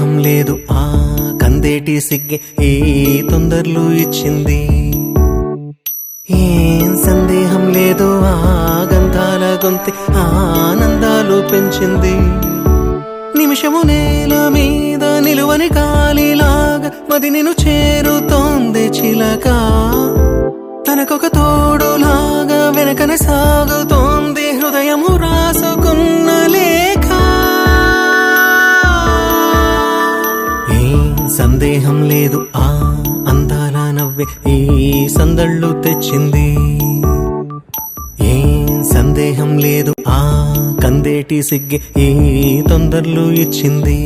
సందేహం లేదు ఆ కందేటి సిగ్గే ఈ తొందరలు ఇచ్చింది. ఏం సందేహం లేదు ఆ గంధాల గొంతి ఆనందాలు పెంచింది. నిమిషము నేల మీద నిలువని గాలిలాగా మది నిన్ను చేరుతోంది చిలక. తనకొక తోడులాగా వెనకనే సాగుతోంది హృదయము రాసుకున్న లేఖ. ఏం సందేహం లేదు ఆ అందాల నవ్వే ఈ సందళ్ళు తెచ్చింది. ఏం సందేహం లేదు ఆ కందేటి సిగ్గే ఈ తొందరలు ఇచ్చింది.